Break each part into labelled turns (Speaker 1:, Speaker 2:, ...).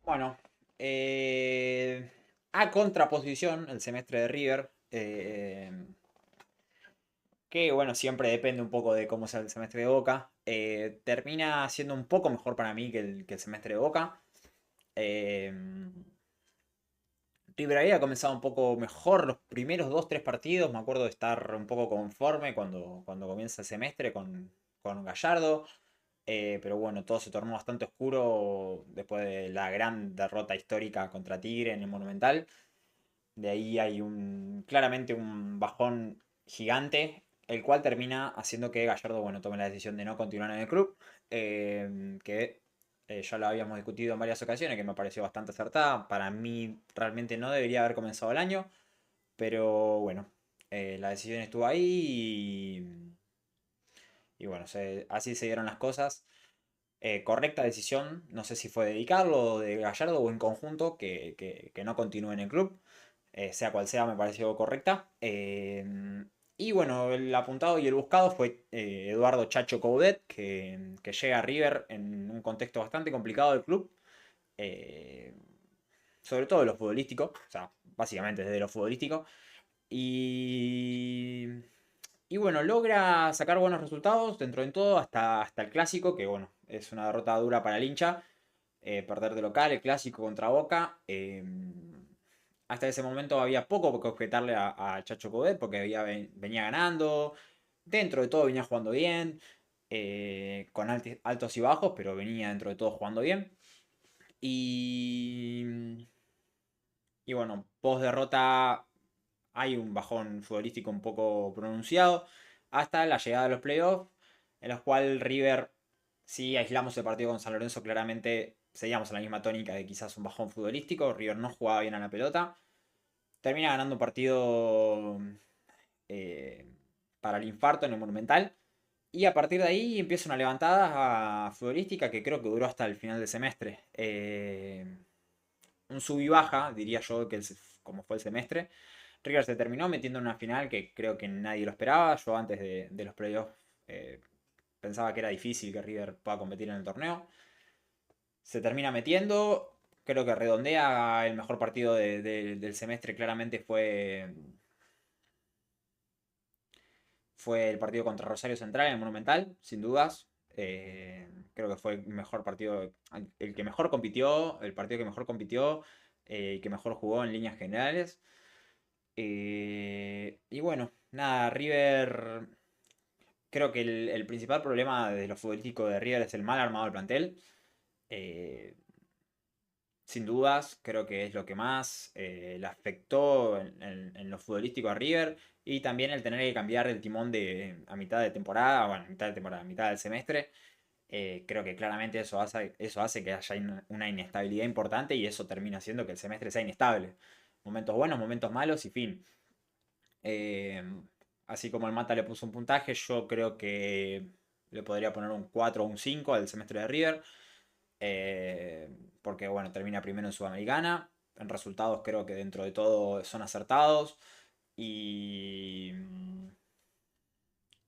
Speaker 1: Bueno, a contraposición, el semestre de River, que bueno, siempre depende un poco de cómo sea el semestre de Boca, termina siendo un poco mejor para mí que el semestre de Boca. Eh, River había comenzado un poco mejor los primeros dos, tres partidos. Me acuerdo de estar un poco conforme cuando comienza el semestre con Gallardo. Pero bueno, todo se tornó bastante oscuro después de la gran derrota histórica contra Tigre en el Monumental. De ahí hay claramente un bajón gigante, el cual termina haciendo que Gallardo, bueno, tome la decisión de no continuar en el club, que ya lo habíamos discutido en varias ocasiones, que me pareció bastante acertada. Para mí realmente no debería haber comenzado el año, pero bueno, la decisión estuvo ahí y bueno, así se dieron las cosas. Correcta decisión, no sé si fue de Carlo o de Gallardo o en conjunto, que no continúe en el club. Sea cual sea, me pareció correcta. Y bueno, el apuntado y el buscado fue Eduardo Chacho Coudet, que llega a River en un contexto bastante complicado del club. eh, Sobre todo de lo futbolístico, o sea, básicamente desde lo futbolístico. Y, y bueno, logra sacar buenos resultados dentro de todo hasta el clásico, que bueno, es una derrota dura para el hincha. Perder de local, el clásico contra Boca. Hasta ese momento había poco que objetarle a Chacho Coudet porque venía ganando. Dentro de todo venía jugando bien. Con altos y bajos, pero venía dentro de todo jugando bien. Y, y bueno, post derrota hay un bajón futbolístico un poco pronunciado hasta la llegada de los playoffs, en los cuales River, si aislamos el partido con San Lorenzo, claramente seguíamos en la misma tónica de quizás un bajón futbolístico. River no jugaba bien a la pelota. Termina ganando un partido eh, para el infarto en el Monumental. Y a partir de ahí empieza una levantada futbolística que creo que duró hasta el final del semestre. Un sub y baja, diría yo, como fue el semestre. River se terminó metiendo en una final que creo que nadie lo esperaba. Yo antes de los playoffs eh, pensaba que era difícil que River pueda competir en el torneo. Se termina metiendo. Creo que redondea el mejor partido del semestre. Claramente fue el partido contra Rosario Central en el Monumental, sin dudas. Creo que fue el mejor partido, el que mejor compitió, el partido que mejor compitió y que mejor jugó en líneas generales. Y bueno, nada, River. Creo que el principal problema de lo futbolístico de River es el mal armado del plantel. Eh, Sin dudas, creo que es lo que más le afectó en lo futbolístico a River. Y también el tener que cambiar el timón a mitad de temporada, bueno, a mitad de temporada, a mitad del semestre. Creo que claramente eso hace que haya una inestabilidad importante y eso termina haciendo que el semestre sea inestable. Momentos buenos, momentos malos y fin. Eh, Así como el Mata le puso un puntaje, yo creo que le podría poner un 4 o un 5 al semestre de River. eh, Porque bueno, termina primero en Sudamericana. En resultados creo que dentro de todo son acertados. Y,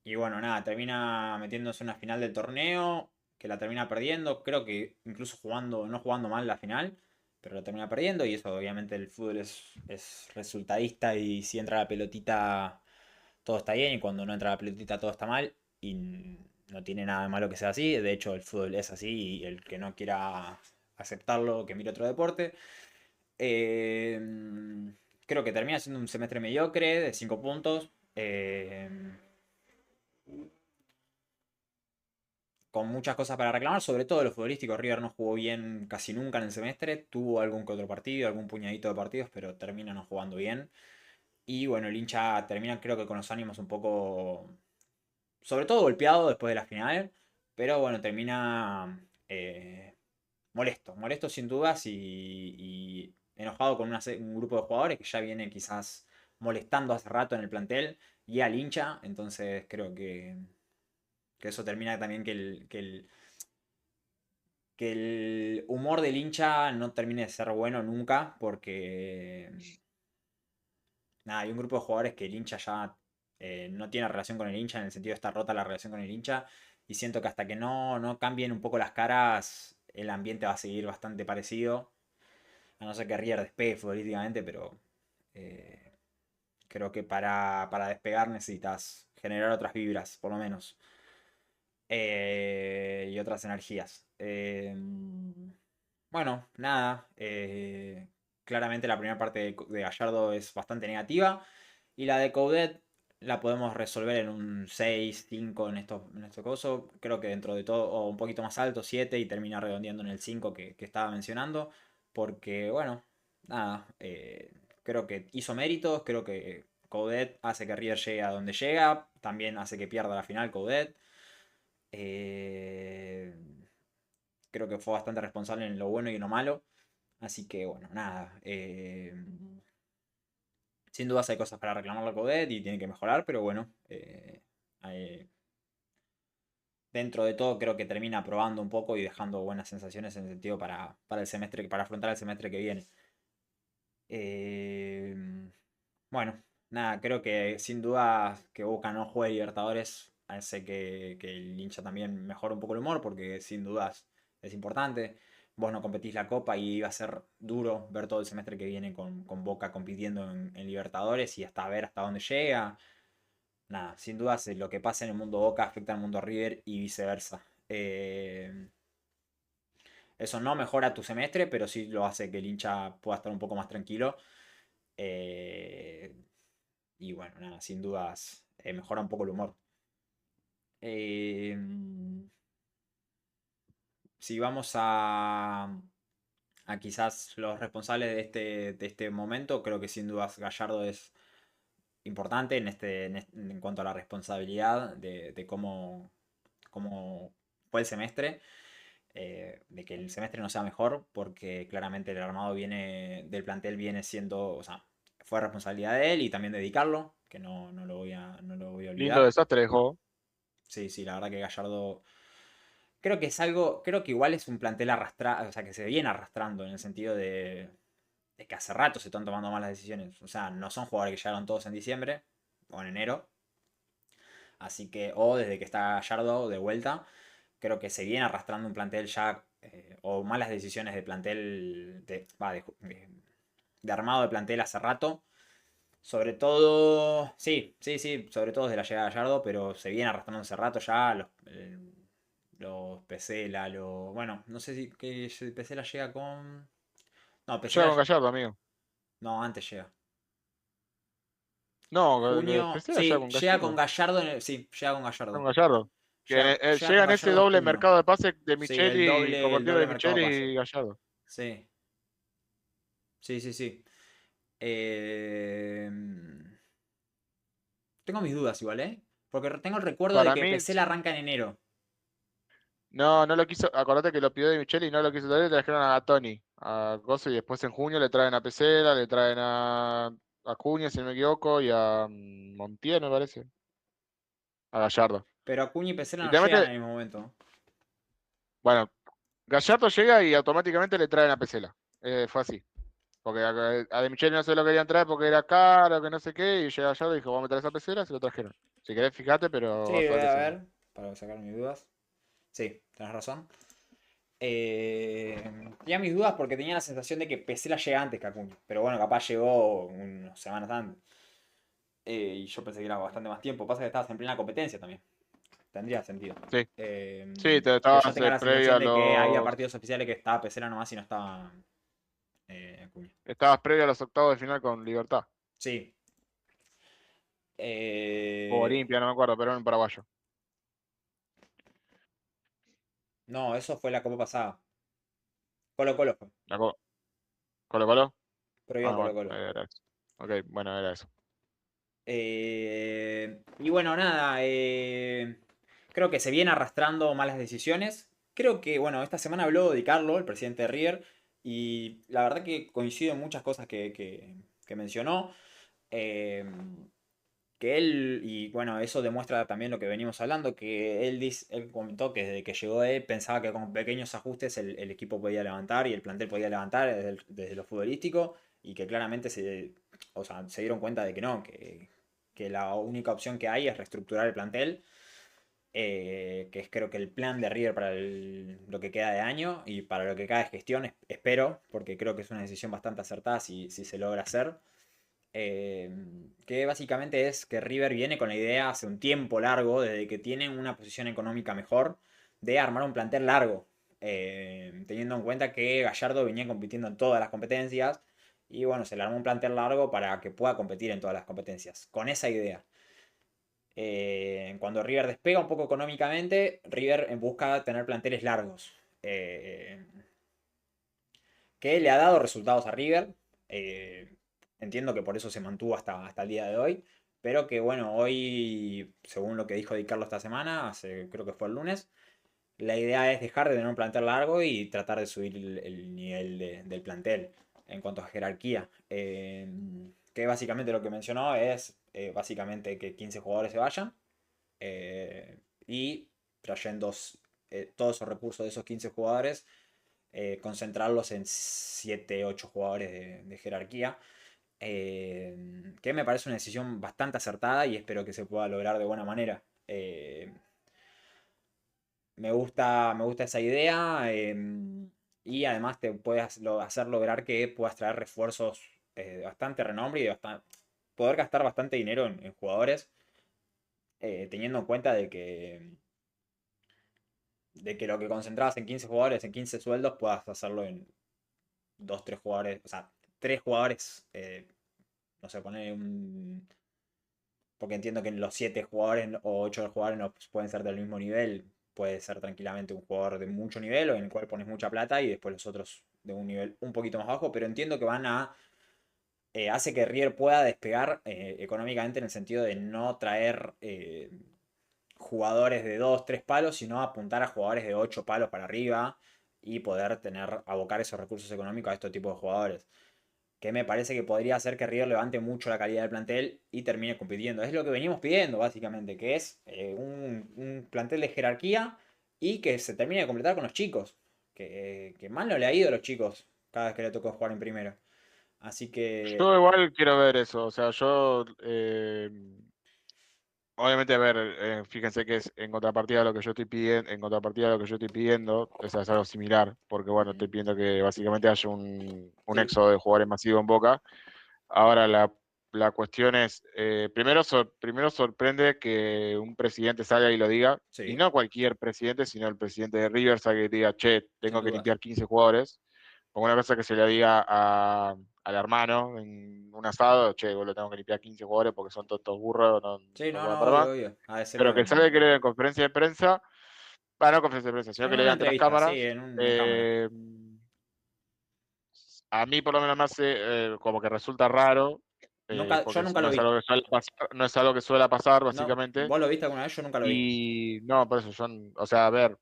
Speaker 1: y bueno, nada, termina metiéndose en una final del torneo. Que la termina perdiendo. Creo que incluso no jugando mal la final. Pero la termina perdiendo. Y eso obviamente el fútbol es resultadista. Y si entra la pelotita todo está bien y cuando no entra la pelotita todo está mal y no tiene nada de malo que sea así. De hecho, el fútbol es así y el que no quiera aceptarlo, que mire otro deporte. Eh, Creo que termina siendo un semestre mediocre de 5 puntos. Con muchas cosas para reclamar, sobre todo lo futbolístico. River no jugó bien casi nunca en el semestre. Tuvo algún que otro partido, algún puñadito de partidos, pero termina no jugando bien. Y bueno, el hincha termina creo que con los ánimos un poco sobre todo golpeado después de la final, pero bueno, termina molesto sin dudas y enojado con un grupo de jugadores que ya vienen quizás molestando hace rato en el plantel y al hincha, entonces creo que eso termina también que el humor del hincha no termine de ser bueno nunca, porque nada, hay un grupo de jugadores que el hincha ya no tiene relación con el hincha, en el sentido de estar rota la relación con el hincha. Y siento que hasta que no cambien un poco las caras, el ambiente va a seguir bastante parecido. A no ser que River despegue futbolísticamente, pero eh, creo que para despegar necesitas generar otras vibras, por lo menos. Y otras energías. Bueno, nada. Claramente la primera parte de Gallardo es bastante negativa. Y la de Coudet la podemos resolver en un 6 5 en estos casos. Creo que dentro de todo, o un poquito más alto, 7 y termina redondeando en el 5 que estaba mencionando. Porque, bueno, nada. Creo que hizo méritos. Creo que Coudet hace que River llegue a donde llega. También hace que pierda la final Coudet. Eh, Creo que fue bastante responsable en lo bueno y en lo malo. Así que bueno, nada. Sin dudas hay cosas para reclamar a Coudet y tiene que mejorar, pero bueno. Hay- Dentro de todo creo que termina probando un poco y dejando buenas sensaciones en el sentido para el semestre, para afrontar el semestre que viene. Eh, bueno, nada, creo que sin duda que Boca no juegue Libertadores hace que el hincha también mejore un poco el humor, porque sin dudas es importante. Vos no competís la Copa y va a ser duro ver todo el semestre que viene con Boca compitiendo en Libertadores y hasta ver hasta dónde llega. Nada, sin dudas lo que pasa en el mundo Boca afecta al mundo River y viceversa. Eso no mejora tu semestre, pero sí lo hace que el hincha pueda estar un poco más tranquilo. Eh, y bueno, nada, sin dudas mejora un poco el humor. Eh, si vamos a quizás los responsables de este momento, creo que sin dudas Gallardo es importante en cuanto a la responsabilidad de cómo fue el semestre. De que el semestre no sea mejor, porque claramente el armado del plantel viene siendo, o sea, fue responsabilidad de él y también dedicarlo, que no lo voy a
Speaker 2: Lindo
Speaker 1: olvidar.
Speaker 2: desastre dejó.
Speaker 1: Sí, sí, la verdad que Gallardo, creo que es algo, creo que igual es un plantel arrastrado, o sea, que se viene arrastrando en el sentido de que hace rato se están tomando malas decisiones, o sea, no son jugadores que llegaron todos en diciembre o en enero, así que, o desde que está Gallardo de vuelta, creo que se viene arrastrando un plantel ya, o malas decisiones de plantel, de armado de plantel hace rato. Sobre todo, sí, sí, sí, sobre todo desde la llegada de Gallardo, pero se viene arrastrando hace rato ya los Pesela, bueno, no sé si que Pesela llega con... No,
Speaker 2: Llega
Speaker 1: Pesela,
Speaker 2: con Gallardo, amigo.
Speaker 1: no, antes llega.
Speaker 2: No,
Speaker 1: Junio,
Speaker 2: Pesela llega
Speaker 1: sí,
Speaker 2: con
Speaker 1: llega con
Speaker 2: Gallardo.
Speaker 1: Gallardo, sí, llega con
Speaker 2: Con
Speaker 1: Gallardo.
Speaker 2: Gallardo. Que
Speaker 1: Llega
Speaker 2: llega
Speaker 1: con
Speaker 2: en ese
Speaker 1: Gallardo en
Speaker 2: doble
Speaker 1: junio.
Speaker 2: mercado de pase de
Speaker 1: Sí, el
Speaker 2: Micheli,
Speaker 1: el
Speaker 2: compartido
Speaker 1: doble
Speaker 2: de
Speaker 1: mercado
Speaker 2: Micheli
Speaker 1: pase.
Speaker 2: y Gallardo.
Speaker 1: Sí, sí, sí, sí. Eh, Tengo mis dudas igual, ¿eh? Porque tengo el recuerdo de
Speaker 2: Para
Speaker 1: que
Speaker 2: mí,
Speaker 1: Pesela arranca en enero.
Speaker 2: no, no lo quiso. Acordate que lo pidió de Micheli y no lo quiso traer, le trajeron a Tony, a Gozo, y después en junio le traen a Pesela, le traen a Cunha, si no me equivoco, y a Montiel, me parece. A Gallardo.
Speaker 1: Pero Acuña y Pesela
Speaker 2: Y
Speaker 1: no
Speaker 2: te
Speaker 1: llegan
Speaker 2: mete,
Speaker 1: en el mismo momento.
Speaker 2: bueno, Gallardo llega y automáticamente le traen a Pesela. Fue así. Porque a De Micheli no se lo querían traer porque era caro, que no sé qué, y llega Gallardo y dijo, vamos a traer esa Pesela, se lo trajeron. Si querés, fíjate, pero
Speaker 1: Sí,
Speaker 2: vas a
Speaker 1: voy
Speaker 2: ver
Speaker 1: a
Speaker 2: eso mismo.
Speaker 1: ver, para sacar mis dudas. Sí, tenés razón. Tenía mis dudas porque tenía la sensación de que Pesela llega antes que Acuña. Pero bueno, capaz llegó unas semanas antes. Y yo pensé que era bastante más tiempo. Pasa que estabas en plena competencia también. Tendría sentido.
Speaker 2: Sí, sí, te
Speaker 1: Que yo
Speaker 2: estabas
Speaker 1: tenga la
Speaker 2: previo
Speaker 1: sensación
Speaker 2: a
Speaker 1: de que había
Speaker 2: los.
Speaker 1: partidos oficiales que estaba Pesela nomás y no estaba Acuña.
Speaker 2: Estabas previo a los octavos de final con Libertad.
Speaker 1: Sí.
Speaker 2: O
Speaker 1: Eh,
Speaker 2: Olimpia, no me acuerdo, pero era un paraguayo.
Speaker 1: no, eso fue la Copa pasada. Colo Colo fue.
Speaker 2: La Colo Colo.
Speaker 1: Previo a
Speaker 2: Ah,
Speaker 1: Colo
Speaker 2: bueno,
Speaker 1: Colo.
Speaker 2: era eso. Ok, bueno, era eso.
Speaker 1: Y bueno, nada. Creo que se viene arrastrando malas decisiones. Creo que, bueno, esta semana habló Di Carlo, el presidente de River. Y la verdad que coincido en muchas cosas que mencionó. Eh, que él, y bueno, eso demuestra también lo que venimos hablando, que él comentó que desde que llegó él pensaba que con pequeños ajustes el equipo podía levantar y el plantel podía levantar desde lo futbolístico y que claramente o sea, se dieron cuenta de que no, que la única opción que hay es reestructurar el plantel. que es creo que el plan de River para lo que queda de año y para lo que queda de gestión, espero, porque creo que es una decisión bastante acertada si se logra hacer. eh, que básicamente es que River viene con la idea hace un tiempo largo, desde que tiene una posición económica mejor, de armar un plantel largo, teniendo en cuenta que Gallardo venía compitiendo en todas las competencias y bueno, se le armó un plantel largo para que pueda competir en todas las competencias, con esa idea. Cuando River despega un poco económicamente, River busca tener planteles largos. Eh, que le ha dado resultados a River. eh, Entiendo que por eso se mantuvo hasta el día de hoy. Pero que bueno, hoy, según lo que dijo Di Carlo esta semana, creo que fue el lunes, la idea es dejar de tener un plantel largo y tratar de subir el nivel del plantel en cuanto a jerarquía. Que básicamente lo que mencionó es básicamente que 15 jugadores se vayan y trayendo todos esos recursos de esos 15 jugadores, concentrarlos en 7 8 jugadores de jerarquía. Que me parece una decisión bastante acertada y espero que se pueda lograr de buena manera. Me gusta esa idea y además te puedes hacer lograr que puedas traer refuerzos de bastante renombre y poder gastar bastante dinero en jugadores, teniendo en cuenta de que lo que concentrabas en 15 jugadores, en 15 sueldos, puedas hacerlo en 2 3 jugadores, o sea, 3 jugadores, no sé, poner un... Porque entiendo que los 7 jugadores o 8 jugadores no pueden ser del mismo nivel. Puede ser tranquilamente un jugador de mucho nivel o en el cual pones mucha plata y después los otros de un nivel un poquito más bajo. Pero entiendo que hace que River pueda despegar económicamente en el sentido de no traer jugadores de 2 3 palos, sino apuntar a jugadores de 8 palos para arriba y poder abocar esos recursos económicos a estos tipos de jugadores. Que me parece que podría hacer que River levante mucho la calidad del plantel y termine compitiendo. Es lo que venimos pidiendo, básicamente, que es un plantel de jerarquía y que se termine de completar con los chicos. Que mal no le ha ido a los chicos cada vez que le tocó jugar en primero. Así que,
Speaker 2: Yo igual quiero ver eso, o sea, obviamente, a ver, fíjense que es en contrapartida de lo que yo estoy pidiendo, en contrapartida de lo que yo estoy pidiendo, o sea, es algo similar, porque bueno, estoy pidiendo que básicamente haya un
Speaker 1: sí,
Speaker 2: éxodo de jugadores masivo en Boca. Ahora la cuestión es, primero sorprende que un presidente salga y lo diga, y
Speaker 1: sí,
Speaker 2: no cualquier presidente, sino el presidente de River salga y diga, che,
Speaker 1: sin
Speaker 2: tengo que
Speaker 1: dudas.
Speaker 2: limpiar 15 jugadores. Como una cosa que se le diga al hermano en un asado, che, vos lo tengo que limpiar 15 jugadores porque son todos burros, no,
Speaker 1: Sí,
Speaker 2: no
Speaker 1: no,
Speaker 2: juegan
Speaker 1: no,
Speaker 2: para
Speaker 1: obvio,
Speaker 2: más.
Speaker 1: obvio. Ha de ser
Speaker 2: Pero que salga y que le den conferencia de prensa, no conferencia de prensa, sino
Speaker 1: en
Speaker 2: que le
Speaker 1: una
Speaker 2: diga ante las
Speaker 1: entrevista, sí,
Speaker 2: cámaras.
Speaker 1: en una cámara.
Speaker 2: A mí por lo menos me hace como que resulta raro,
Speaker 1: Yo
Speaker 2: porque
Speaker 1: nunca
Speaker 2: no
Speaker 1: lo
Speaker 2: es
Speaker 1: vi.
Speaker 2: algo que suele pasar, no es algo que suele pasar,
Speaker 1: No,
Speaker 2: básicamente.
Speaker 1: ¿vos lo viste alguna vez? Yo nunca lo vi.
Speaker 2: Y no, por eso son, o sea, a ver,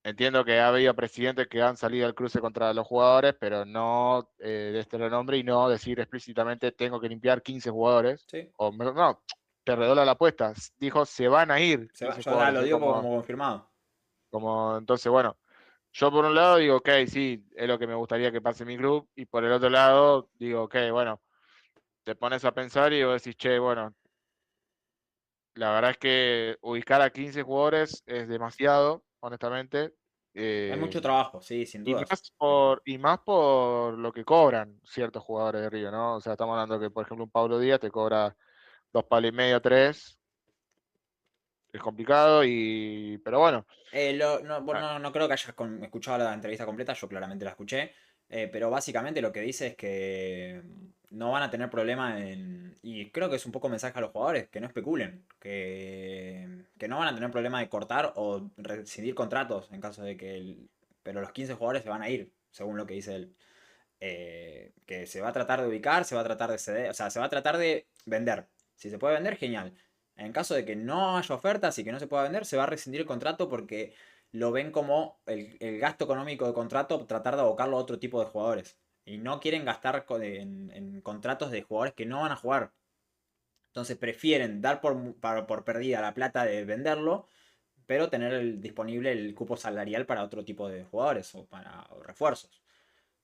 Speaker 2: entiendo que ha habido presidentes que han salido al cruce contra los jugadores, pero no de este renombre y no decir explícitamente tengo que limpiar 15 jugadores.
Speaker 1: Sí.
Speaker 2: No, te redobla la apuesta. Dijo se van a ir
Speaker 1: Se va,
Speaker 2: 15
Speaker 1: yo acá
Speaker 2: jugadores.
Speaker 1: lo
Speaker 2: Es
Speaker 1: digo como confirmado.
Speaker 2: entonces, bueno, yo por un lado digo, ok, sí, es lo que me gustaría que pase en mi club. Y por el otro lado digo, ok, bueno, te pones a pensar y vos decís, che, bueno, la verdad es que ubicar a 15 jugadores es demasiado, honestamente.
Speaker 1: Es
Speaker 2: Eh,
Speaker 1: mucho trabajo, sí, sin
Speaker 2: Y
Speaker 1: dudas.
Speaker 2: más por lo que cobran ciertos jugadores de Río, ¿no? O sea, estamos hablando que, por ejemplo, un Pablo Díaz te cobra 2 palos y medio, tres, es complicado, pero bueno.
Speaker 1: No,
Speaker 2: Ah,
Speaker 1: bueno, no creo que hayas escuchado la entrevista completa, yo claramente la escuché, pero básicamente lo que dice es que no van a tener problema y creo que es un poco mensaje a los jugadores, que no especulen, que no van a tener problema de cortar o rescindir contratos en caso de pero los 15 jugadores se van a ir, según lo que dice él. Que se va a tratar de ubicar, se va a tratar de ceder, o sea, se va a tratar de vender. Si se puede vender, genial. En caso de que no haya ofertas y que no se pueda vender, se va a rescindir el contrato porque lo ven como el gasto económico de contrato, tratar de abocarlo a otro tipo de jugadores. Y no quieren gastar en contratos de jugadores que no van a jugar. Entonces prefieren dar por perdida la plata de venderlo, pero tener disponible el cupo salarial para otro tipo de jugadores o para refuerzos.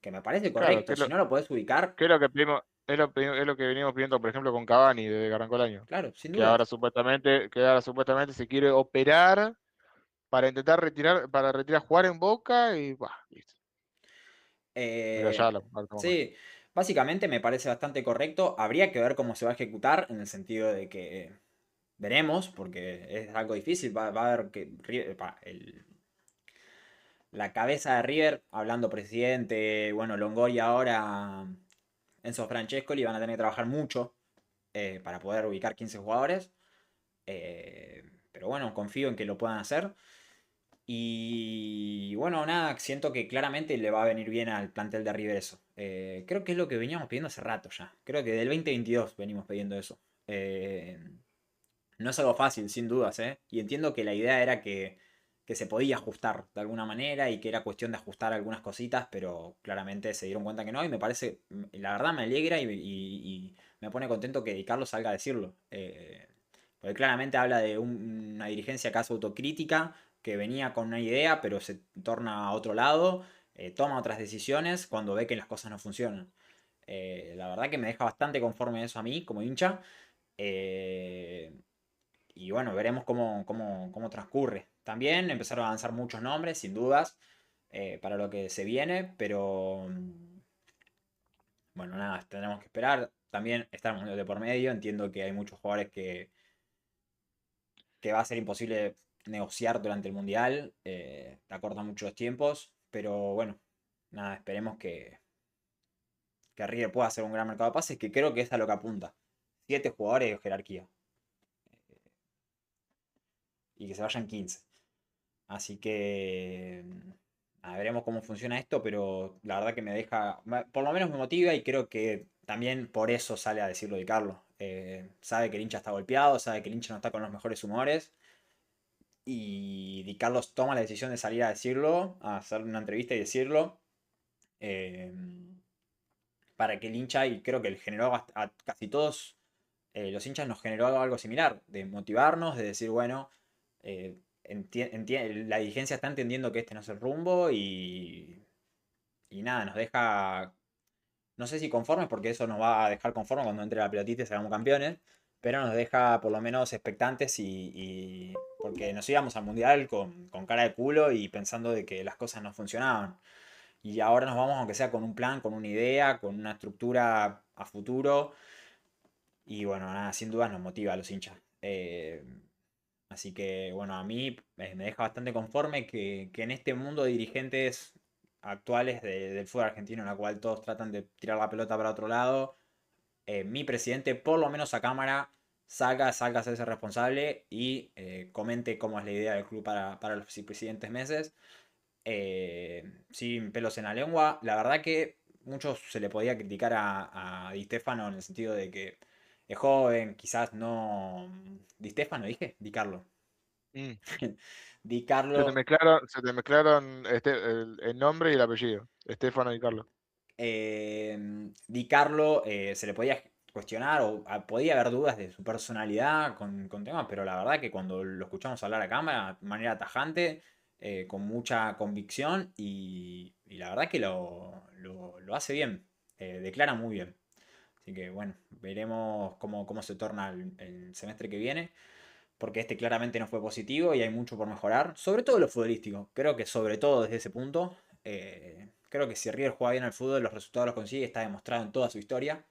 Speaker 1: Que me parece
Speaker 2: claro,
Speaker 1: correcto. Si no lo podés ubicar,
Speaker 2: ¿qué es lo que pedimos? Es lo que venimos viendo, por ejemplo, con Cavani desde que arrancó el año.
Speaker 1: Claro, sin
Speaker 2: Que
Speaker 1: dudas.
Speaker 2: ahora supuestamente se quiere operar para intentar retirar, para retirar jugar en Boca y bah, listo. Pero
Speaker 1: Eh,
Speaker 2: ya lo tomo mal.
Speaker 1: sí, básicamente me parece bastante correcto. Habría que ver cómo se va a ejecutar en el sentido de que veremos, porque es algo difícil. Va a haber que la cabeza de River, hablando presidente, bueno, Longoria ahora, Enzo Francescoli, van a tener que trabajar mucho para poder ubicar 15 jugadores. Pero bueno, confío en que lo puedan hacer. Y bueno, nada, siento que claramente le va a venir bien al plantel de River eso. Creo que es lo que veníamos pidiendo hace rato ya. Creo que del 2022 venimos pidiendo eso. No es algo fácil, sin dudas, ¿eh? Y entiendo que la idea era que se podía ajustar de alguna manera y que era cuestión de ajustar algunas cositas, pero claramente se dieron cuenta que no. Y me parece, la verdad me alegra y me pone contento que Di Carlo salga a decirlo. Porque claramente habla de una dirigencia casi autocrítica que venía con una idea, pero se torna a otro lado, toma otras decisiones cuando ve que las cosas no funcionan. La verdad que me deja bastante conforme eso a mí como hincha. Eh, y bueno, veremos cómo transcurre. También empezaron a avanzar muchos nombres, sin dudas, para lo que se viene, pero bueno, nada, tenemos que esperar. También está el Mundial de por medio, entiendo que hay muchos jugadores que va a ser imposible negociar durante el Mundial, te acortan mucho los tiempos, pero bueno, nada, esperemos que River pueda hacer un gran mercado de pases, que creo que es a lo que apunta. 7 jugadores de jerarquía y que se vayan 15. Así que veremos cómo funciona esto, pero la verdad que me deja, por lo menos me motiva y creo que también por eso sale a decirlo Di Carlo. Sabe que el hincha está golpeado, sabe que el hincha no está con los mejores humores y Di Carlos toma la decisión de salir a decirlo, a hacer una entrevista y decirlo, eh, para que el hincha, y creo que le generó a casi todos los hinchas nos generó algo similar, de motivarnos, de decir, bueno, la dirigencia está entendiendo que este no es el rumbo y nada, nos deja, no sé si conformes, porque eso nos va a dejar conformes cuando entre la pelotita y seamos campeones, pero nos deja por lo menos expectantes porque nos íbamos al mundial con cara de culo y pensando de que las cosas no funcionaban. Y ahora nos vamos, aunque sea con un plan, con una idea, con una estructura a futuro. Y bueno, nada, sin dudas nos motiva a los hinchas. Así que bueno, a mí me deja bastante conforme que en este mundo de dirigentes actuales del fútbol argentino, en la cual todos tratan de tirar la pelota para otro lado, mi presidente, por lo menos a cámara, salga a hacerse responsable y comente cómo es la idea del club para los siguientes meses. Sin pelos en la lengua, la verdad que mucho se le podía criticar a Di Stefano en el sentido de que es joven, quizás no. Di Stefano, dije, Di Carlo.
Speaker 2: Mm.
Speaker 1: Di Carlo,
Speaker 2: Se te mezclaron el nombre y el apellido. Estefano y Carlos.
Speaker 1: Di Carlo se le podía cuestionar o podía haber dudas de su personalidad con temas, pero la verdad que cuando lo escuchamos hablar a cámara de manera tajante, con mucha convicción y la verdad que lo hace bien, declara muy bien. Así que bueno, veremos cómo se torna el semestre que viene, porque este claramente no fue positivo y hay mucho por mejorar, sobre todo lo futbolístico. Creo que sobre todo desde ese punto, creo que si River juega bien al fútbol, los resultados los consigue, está demostrado en toda su historia.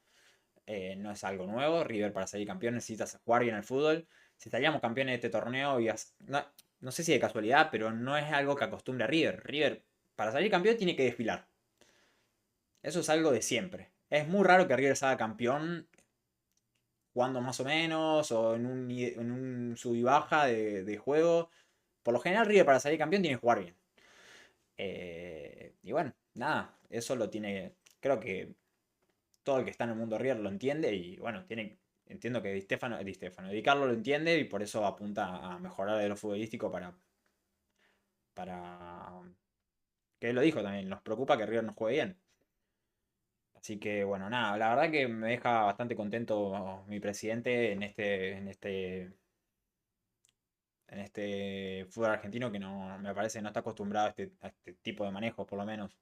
Speaker 1: No es algo nuevo, River para salir campeón necesita jugar bien al fútbol. Si estaríamos campeones de este torneo, no sé si de casualidad, pero no es algo que acostumbre a River. River para salir campeón tiene que desfilar. Eso es algo de siempre. Es muy raro que River salga campeón jugando más o menos o en un sub y baja de juego. Por lo general, River para salir campeón tiene que jugar bien. Y bueno, nada, eso lo tiene. Creo que todo el que está en el mundo River lo entiende y bueno, entiendo que Di Carlo lo entiende y por eso apunta a mejorar de lo futbolístico para que él lo dijo también, nos preocupa que River no juegue bien. Así que bueno, nada, la verdad que me deja bastante contento mi presidente en este fútbol argentino que no me parece no está acostumbrado a este tipo de manejo, por lo menos.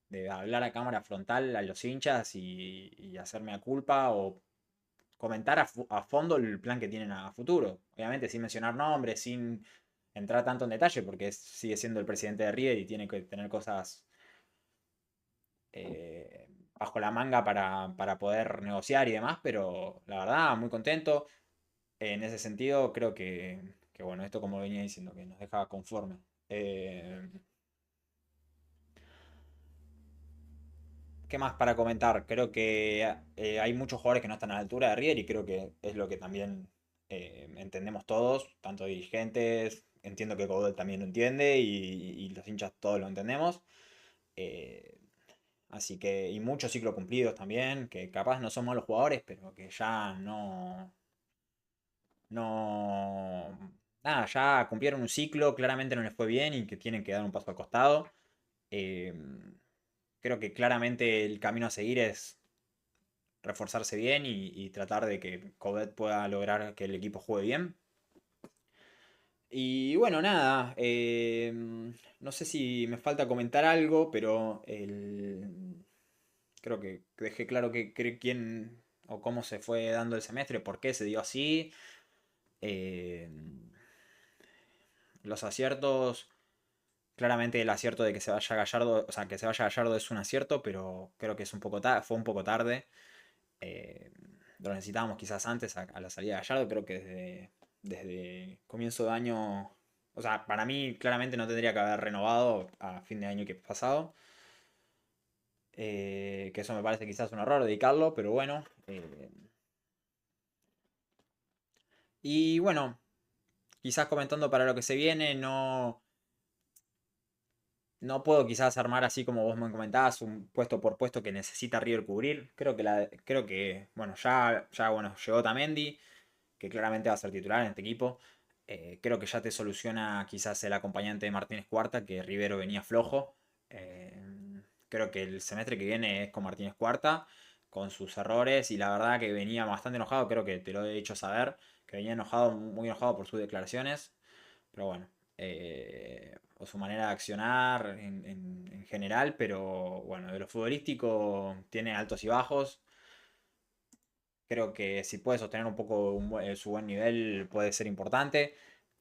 Speaker 1: de hablar a cámara frontal a los hinchas y hacerme a culpa o comentar a fondo el plan que tienen a futuro. Obviamente sin mencionar nombres, sin entrar tanto en detalle, porque sigue siendo el presidente de River y tiene que tener cosas eh, bajo la manga para poder negociar y demás, pero la verdad, muy contento. En ese sentido, creo que bueno, esto como venía diciendo, que nos deja conforme. Eh, ¿Qué más para comentar? Creo que hay muchos jugadores que no están a la altura de River y creo que es lo que también entendemos todos, tanto dirigentes, entiendo que Coudet también lo entiende y los hinchas todos lo entendemos. Eh, Así que, y muchos ciclos cumplidos también, que capaz no son malos jugadores, pero que ya no, nada, ya cumplieron un ciclo, claramente no les fue bien y que tienen que dar un paso al costado. Eh, Creo que claramente el camino a seguir es reforzarse bien y tratar de que Coudet pueda lograr que el equipo juegue bien. Y bueno, nada, no sé si me falta comentar algo, pero creo que dejé claro quién o cómo se fue dando el semestre, por qué se dio así. Eh, los aciertos, claramente el acierto de que se vaya Gallardo, o sea, que se vaya Gallardo es un acierto, pero creo que es un poco fue un poco tarde. Eh, lo necesitábamos quizás antes a la salida de Gallardo, creo que desde comienzo de año, o sea, para mí claramente no tendría que haber renovado a fin de año que pasado. Que eso me parece quizás un error dedicarlo, pero bueno. Y bueno, quizás comentando para lo que se viene, no puedo quizás armar así como vos me comentabas, un puesto por puesto que necesita River cubrir. Creo que bueno, ya bueno, llegó Tamendi, que claramente va a ser titular en este equipo. Creo que ya te soluciona quizás el acompañante de Martínez Cuarta, que Rivero venía flojo. Creo que el semestre que viene es con Martínez Cuarta, con sus errores, y la verdad que venía bastante enojado, creo que te lo he hecho saber, que venía enojado, muy enojado por sus declaraciones, pero bueno, o su manera de accionar en general, pero bueno, de lo futbolístico tiene altos y bajos. Creo que si puede sostener un poco su buen nivel puede ser importante.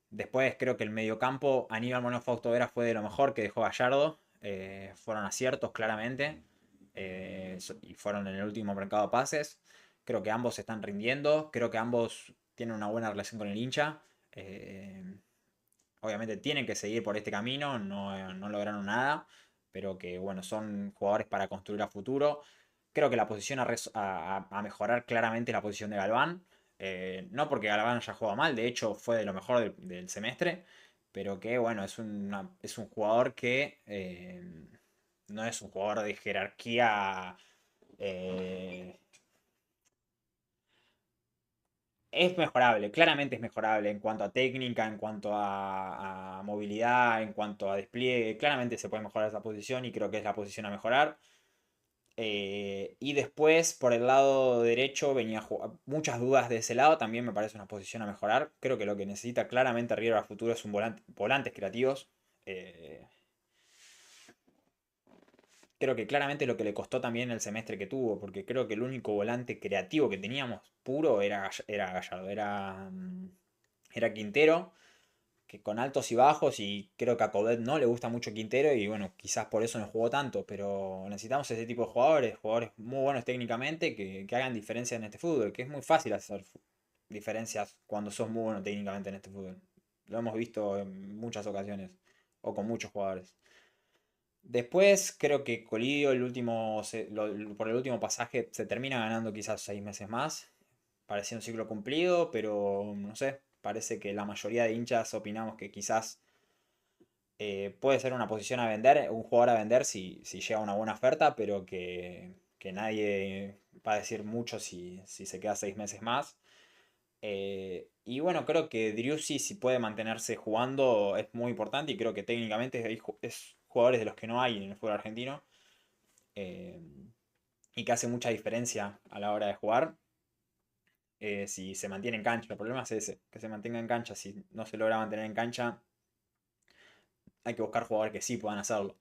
Speaker 1: Después creo que el mediocampo, Aníbal Moreno Fausto Vera fue de lo mejor que dejó Gallardo. Fueron aciertos claramente. Y fueron en el último mercado de pases. Creo que ambos se están rindiendo. Creo que ambos tienen una buena relación con el hincha. Eh, Obviamente tienen que seguir por este camino. No lograron nada. Pero que bueno, son jugadores para construir a futuro. Creo que la posición a mejorar claramente la posición de Galván. No porque Galván haya jugado mal, de hecho fue de lo mejor del semestre, pero que bueno, es un jugador que no es un jugador de jerarquía. eh, es mejorable, claramente es mejorable en cuanto a técnica, en cuanto a movilidad, en cuanto a despliegue. Claramente se puede mejorar esa posición y creo que es la posición a mejorar. Y después, por el lado derecho, venía muchas dudas de ese lado. También me parece una posición a mejorar. Creo que lo que necesita claramente River a futuro es un volantes creativos. Eh, Creo que claramente lo que le costó también el semestre que tuvo, porque creo que el único volante creativo que teníamos puro era Gallardo, era Quintero, que con altos y bajos, y creo que a Coudet no le gusta mucho Quintero, y bueno, quizás por eso no jugó tanto, pero necesitamos ese tipo de jugadores, jugadores muy buenos técnicamente, que hagan diferencia en este fútbol, que es muy fácil hacer diferencias cuando sos muy bueno técnicamente en este fútbol. Lo hemos visto en muchas ocasiones, o con muchos jugadores. Después creo que Colidio por el último pasaje se termina ganando quizás 6 meses más. Parecía un ciclo cumplido, pero no sé, parece que la mayoría de hinchas opinamos que quizás puede ser una posición a vender, un jugador a vender si llega una buena oferta, pero que nadie va a decir mucho si se queda 6 meses más. Y bueno, creo que Driussi si puede mantenerse jugando es muy importante y creo que técnicamente es jugadores de los que no hay en el fútbol argentino eh, y que hace mucha diferencia a la hora de jugar. Si se mantiene en cancha, el problema es ese, que se mantenga en cancha. Si no se logra mantener en cancha, hay que buscar jugadores que sí puedan hacerlo.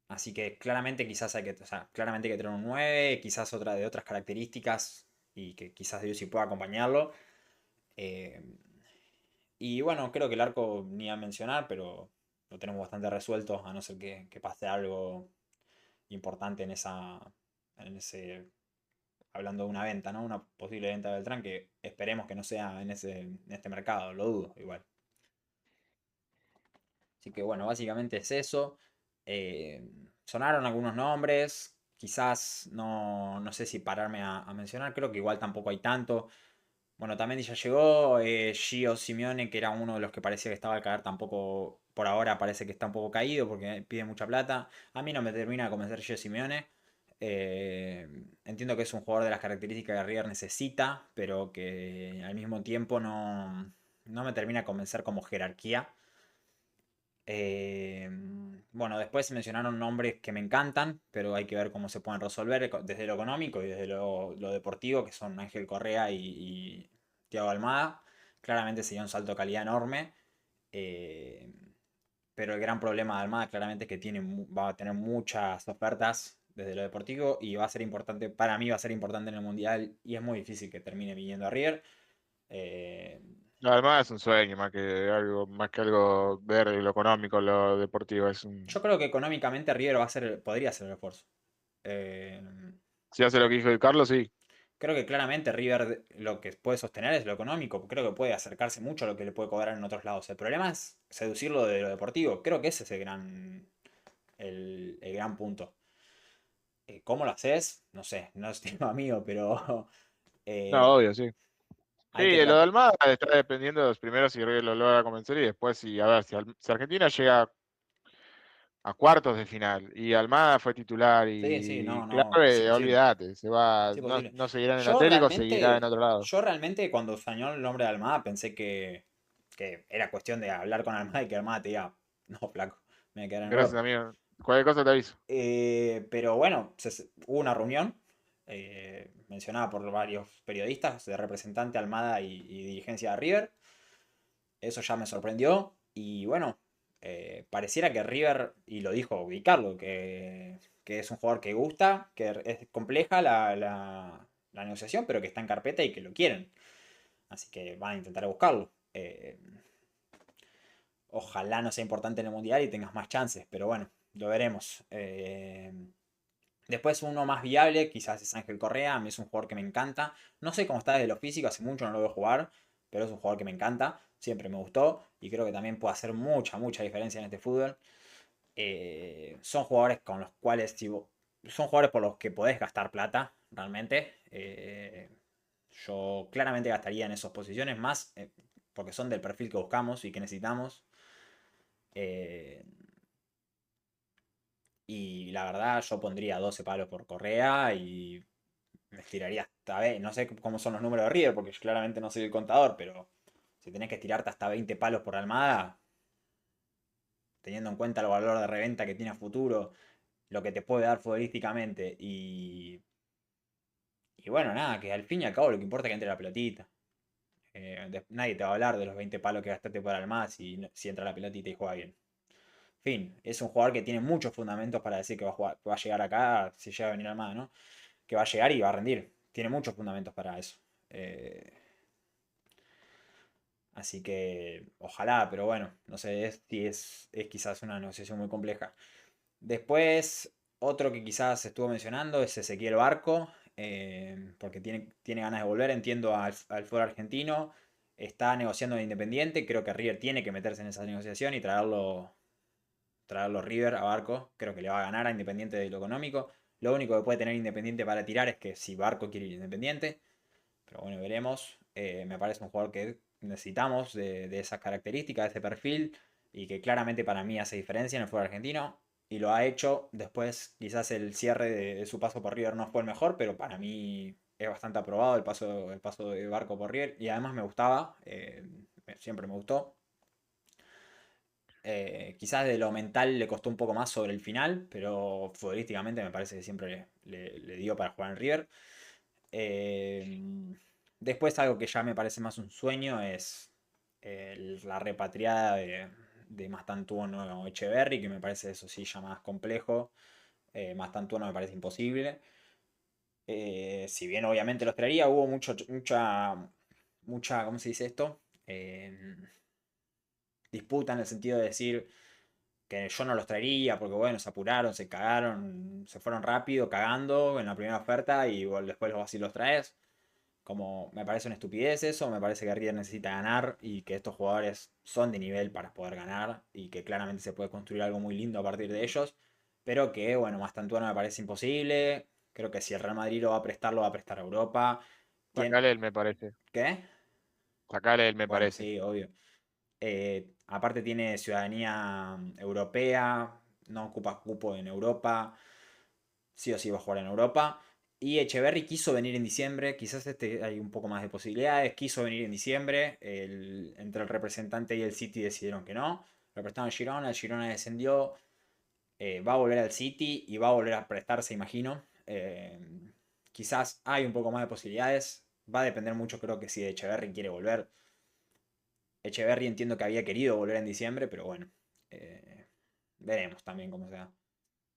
Speaker 1: Así que claramente quizás hay que, o sea, claramente hay que tener un 9, quizás otra de otras características y que quizás Dios sí pueda acompañarlo. Eh, y bueno, creo que el arco ni a mencionar, pero lo tenemos bastante resuelto, a no ser que pase algo importante en ese, hablando de una venta, ¿no? Una posible venta de Beltrán, que esperemos que no sea en este mercado, lo dudo igual. Así que bueno, básicamente es eso. Eh, Sonaron algunos nombres, quizás no sé si pararme a mencionar, creo que igual tampoco hay tanto. Bueno, también ya llegó Gio Simeone, que era uno de los que parecía que estaba al caer, tampoco por ahora parece que está un poco caído porque pide mucha plata. A mí no me termina de convencer Gio Simeone. Eh, Entiendo que es un jugador de las características que River necesita, pero que al mismo tiempo no me termina de convencer como jerarquía. Eh, bueno, después se mencionaron nombres que me encantan, pero hay que ver cómo se pueden resolver desde lo económico y desde lo deportivo, que son Ángel Correa y Thiago Almada. Claramente sería un salto de calidad enorme, eh, pero el gran problema de Almada claramente es que va a tener muchas ofertas desde lo deportivo y va a ser importante, para mí va a ser importante en el Mundial y es muy difícil que termine viniendo a River. Eh,
Speaker 2: Además es un sueño, más que algo ver lo económico, lo deportivo.
Speaker 1: yo creo que económicamente River podría ser el refuerzo. Eh,
Speaker 2: Si hace lo que dijo Carlos, sí.
Speaker 1: Creo que claramente River lo que puede sostener es lo económico. Creo que puede acercarse mucho a lo que le puede cobrar en otros lados. El problema es seducirlo de lo deportivo. Creo que ese es el gran punto. ¿Cómo lo haces? No sé, no es tema mío, pero
Speaker 2: No,
Speaker 1: eh,
Speaker 2: obvio, sí.
Speaker 1: hay que
Speaker 2: Sí, lo de
Speaker 1: tratar.
Speaker 2: Almada está dependiendo de los primeros si River lo logra convencer y después si, a ver, si Argentina llega a cuartos de final y Almada fue titular
Speaker 1: Sí, sí,
Speaker 2: y
Speaker 1: no, no, es
Speaker 2: clave,
Speaker 1: imposible.
Speaker 2: olvídate, se va,
Speaker 1: Es imposible.
Speaker 2: no seguirá en el
Speaker 1: Yo
Speaker 2: Atlético, seguirá en
Speaker 1: realmente,
Speaker 2: otro lado.
Speaker 1: yo realmente cuando salió el nombre de Almada pensé que era cuestión de hablar con Almada y que Almada te diga, no, flaco, me voy a quedar en
Speaker 2: Gracias,
Speaker 1: Europa.
Speaker 2: amigo. Cualquier cosa te aviso.
Speaker 1: Pero bueno, hubo una reunión mencionada por varios periodistas de representante Almada y dirigencia de River. Eso ya me sorprendió. Y bueno, pareciera que River, y lo dijo Vicarlo, que es un jugador que gusta, que es compleja la negociación, pero que está en carpeta y que lo quieren. Así que van a intentar buscarlo. Ojalá no sea importante en el Mundial y tengas más chances, pero bueno, lo veremos. Después uno más viable, quizás es Ángel Correa, a mí es un jugador que me encanta. No sé cómo está desde lo físico, hace mucho no lo veo jugar, pero es un jugador que me encanta, siempre me gustó y creo que también puede hacer mucha diferencia en este fútbol. Son jugadores con los cuales, son jugadores por los que podés gastar plata, realmente. Yo claramente gastaría en esas posiciones más porque son del perfil que buscamos y que necesitamos. Eh, y la verdad, yo pondría 12 palos por Correa y me estiraría hasta 20. No sé cómo son los números de River, porque yo claramente no soy el contador, pero si tenés que estirarte hasta 20 palos por Almada, teniendo en cuenta el valor de reventa que tiene a futuro, lo que te puede dar futbolísticamente y bueno, nada, que al fin y al cabo lo que importa es que entre la pelotita. Nadie te va a hablar de los 20 palos que gastaste por Almada si entra la pelotita y juega bien. Fin, es un jugador que tiene muchos fundamentos para decir que va a llegar acá, si llega a venir Almada, ¿no? Que va a llegar y va a rendir. Tiene muchos fundamentos para eso. Eh, Así que ojalá, pero bueno, no sé si es quizás una negociación muy compleja. Después, otro que quizás estuvo mencionando es Ezequiel Barco, porque tiene ganas de volver, entiendo, al fútbol argentino. Está negociando en Independiente, creo que River tiene que meterse en esa negociación y traerlo River a Barco. Creo que le va a ganar a Independiente de lo económico. Lo único que puede tener Independiente para tirar es que si Barco quiere ir a Independiente. Pero bueno, veremos. Me parece un jugador que necesitamos de esas características, de ese perfil, y que claramente para mí hace diferencia en el fútbol argentino. Y lo ha hecho. Después, quizás el cierre de su paso por River no fue el mejor, pero para mí es bastante aprobado el paso de Barco por River. Y además me gustaba, siempre me gustó. Quizás de lo mental le costó un poco más sobre el final, pero futbolísticamente me parece que siempre le dio para jugar en River. Eh, Después algo que ya me parece más un sueño es la repatriada de Mastantuono o Echeverry, que me parece eso sí ya más complejo. Mastantuono me parece imposible. Si bien obviamente los traería, hubo mucha, ¿cómo se dice esto? Disputa en el sentido de decir que yo no los traería porque bueno, se apuraron, se cagaron, se fueron rápido, cagando en la primera oferta y después los vas y los traes. Como me parece una estupidez eso, me parece que River necesita ganar y que estos jugadores son de nivel para poder ganar y que claramente se puede construir algo muy lindo a partir de ellos, pero que bueno, Mastantuono me parece imposible. Creo que si el Real Madrid lo va a prestar a Europa.
Speaker 2: Sacale él, me parece.
Speaker 1: ¿Qué?
Speaker 2: Sacale él, me
Speaker 1: Bueno,
Speaker 2: parece.
Speaker 1: sí, obvio. Aparte tiene ciudadanía europea, no ocupa cupo en Europa, sí o sí va a jugar en Europa. Y Echeverry quiso venir en diciembre, quizás hay un poco más de posibilidades, quiso venir en diciembre, entre el representante y el City decidieron que no, lo prestaron al Girona, el Girona descendió, va a volver al City y va a volver a prestarse, imagino. Quizás hay un poco más de posibilidades, va a depender mucho creo que si Echeverry quiere volver. Echeverry entiendo que había querido volver en diciembre, pero bueno, veremos también cómo sea.